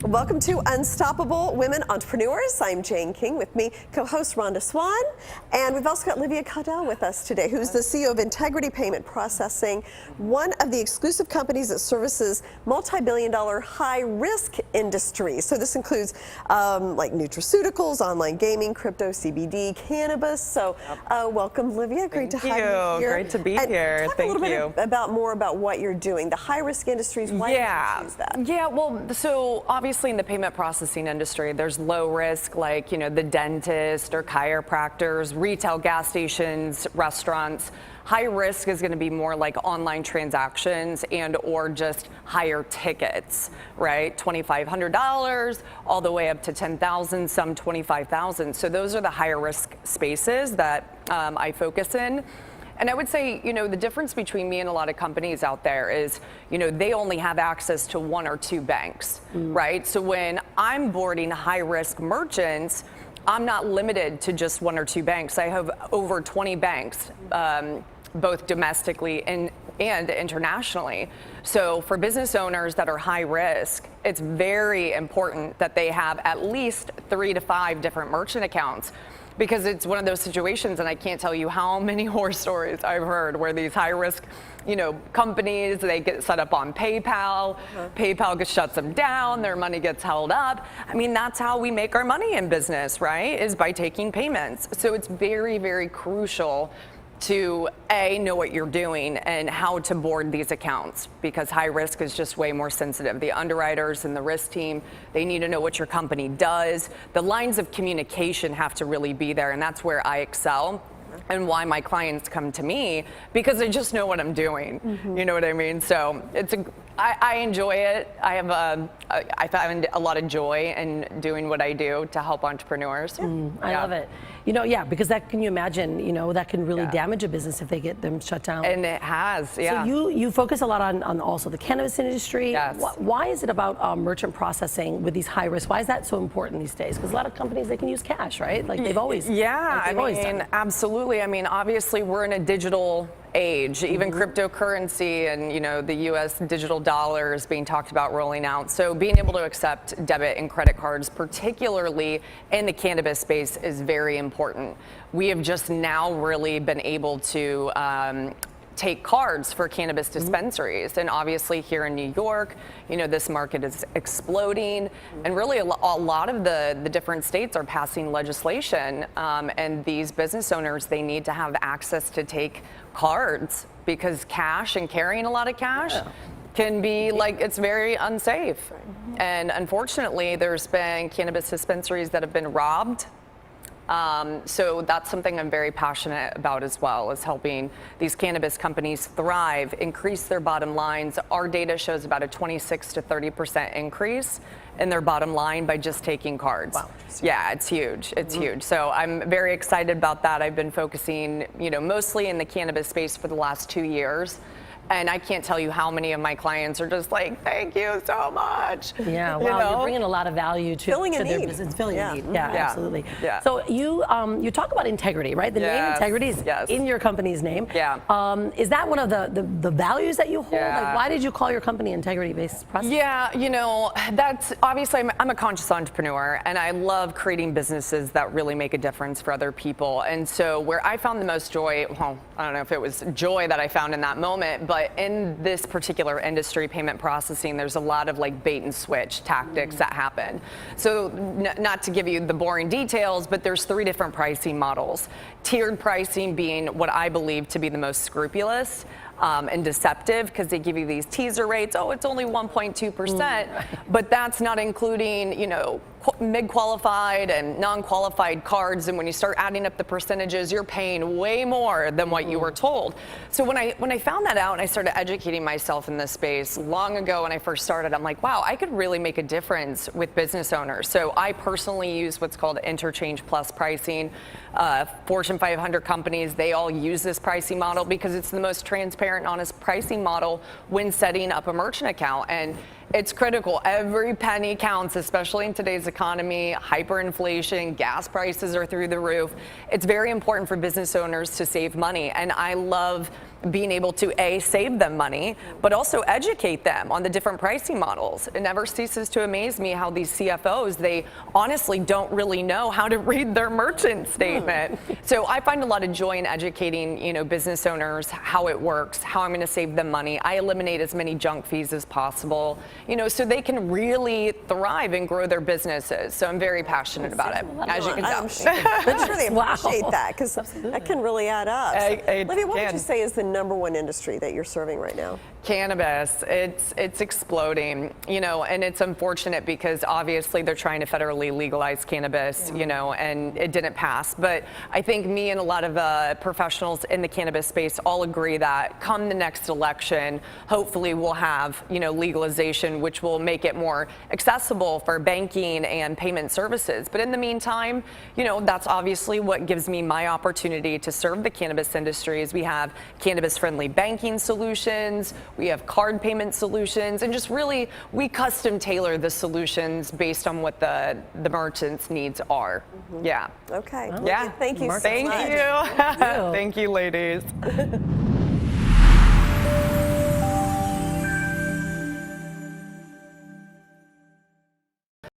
Welcome to Unstoppable Women Entrepreneurs. I'm Jane King, with me co-host Rhonda Swan, and we've also got Livia Caudell with us today, who's the CEO of Integrity Payment Processing, one of the exclusive companies that services multi-billion-dollar high-risk industries. So this includes like nutraceuticals, online gaming, crypto, CBD, cannabis. So welcome, Livia. Great to have you here. Great to be here. Talk a little bit more about what you're doing, the high-risk industries. Why did you choose that? Yeah, well, so obviously in the payment processing industry, there's low risk, like, you know, the dentist or chiropractors, retail gas stations, restaurants. High risk is going to be more like online transactions and or just higher tickets, right? $2,500 all the way up to $10,000, some $25,000. So those are the higher risk spaces that I focus in. And I would say, you know, the difference between me and a lot of companies out there is, you know, they only have access to one or two banks, right? So when I'm boarding high-risk merchants, I'm not limited to just one or two banks. I have over 20 banks, both domestically and internationally. So for business owners that are high risk, it's very important that they have at least 3 to 5 different merchant accounts. Because it's one of those situations, and I can't tell you how many horror stories I've heard where these high-risk, you know, companies, they get set up on PayPal. PayPal shuts them down, their money gets held up. I mean, that's how we make our money in business, right? Is by taking payments. So it's very, very crucial to know what you're doing and how to board these accounts, because high risk is just way more sensitive. The underwriters and the risk team, they need to know what your company does. The lines of communication have to really be there, and that's where I excel. And why my clients come to me, because I just know what I'm doing. You know what I mean? So I enjoy it. I find a lot of joy in doing what I do to help entrepreneurs. I love it. You know, yeah, because that, can you imagine, you know, that can really damage a business if they get them shut down. And it has, yeah. So you focus a lot on also the cannabis industry. Yes. Why is it about merchant processing with these high risk? Why is that so important these days? Because a lot of companies, they can use cash, right? Like they've always. Yeah, like I mean, absolutely. I mean, obviously we're in a digital age, even cryptocurrency and, you know, the US digital dollar is being talked about rolling out. So being able to accept debit and credit cards, particularly in the cannabis space, is very important. We have just now really been able to take cards for cannabis dispensaries. And obviously here in New York, you know, this market is exploding. And really a lot of the different states are passing legislation. And these business owners, they need to have access to take cards, because cash and carrying a lot of cash can be like, it's very unsafe. And unfortunately, there's been cannabis dispensaries that have been robbed. So that's something I'm very passionate about as well, is helping these cannabis companies thrive, increase their bottom lines. Our data shows about a 26 to 30% increase in their bottom line by just taking cards. Wow. Yeah, it's huge. It's huge. So I'm very excited about that. I've been focusing, you know, mostly in the cannabis space for the last 2 years. And I can't tell you how many of my clients are just like, thank you so much. Yeah, you wow, know? you're bringing a lot of value to their business. Filling a need. Yeah, absolutely. Yeah. So you talk about integrity, right? The name integrity is in your company's name. Yeah. Is that one of the values that you hold? Like, why did you call your company Integrity-Based Processing? Yeah, you know, that's obviously, I'm a conscious entrepreneur, and I love creating businesses that really make a difference for other people. And so where I found the most joy, well, I don't know if it was joy that I found in that moment, but in this particular industry, payment processing, there's a lot of like bait and switch tactics that happen. So not to give you the boring details, but there's 3 different pricing models. Tiered pricing being what I believe to be the most scrupulous and deceptive, because they give you these teaser rates. Oh, it's only 1.2%, but that's not including, you know, mid-qualified and non-qualified cards, and when you start adding up the percentages, you're paying way more than what you were told. So when I found that out and I started educating myself in this space long ago when I first started, I'm like, wow, I could really make a difference with business owners. So I personally use what's called interchange plus pricing. Fortune 500 companies, they all use this pricing model because it's the most transparent, honest pricing model when setting up a merchant account. And it's critical. Every penny counts, especially in today's economy. Hyperinflation, gas prices are through the roof. It's very important for business owners to save money. And I love being able to save them money, but also educate them on the different pricing models. It never ceases to amaze me how these CFOs, they honestly don't really know how to read their merchant statement. So I find a lot of joy in educating, business owners how it works, how I'm going to save them money. I eliminate as many junk fees as possible, so they can really thrive and grow their businesses. So I'm very passionate about it, as you can tell. I'm sure they appreciate that, because that can really add up. Livia, what would you say is the #1 industry that you're serving right now? Cannabis. It's exploding, and it's unfortunate because obviously they're trying to federally legalize cannabis, and it didn't pass. But I think me and a lot of professionals in the cannabis space all agree that come the next election, hopefully we'll have, legalization, which will make it more accessible for banking and payment services. But in the meantime, that's obviously what gives me my opportunity to serve the cannabis industry. Is we have cannabis-friendly banking solutions, we have card payment solutions, and just really we custom tailor the solutions based on what the merchants' needs are. Yeah. Okay. Well, yeah. Thank you so much. Thank you. Thank you, ladies.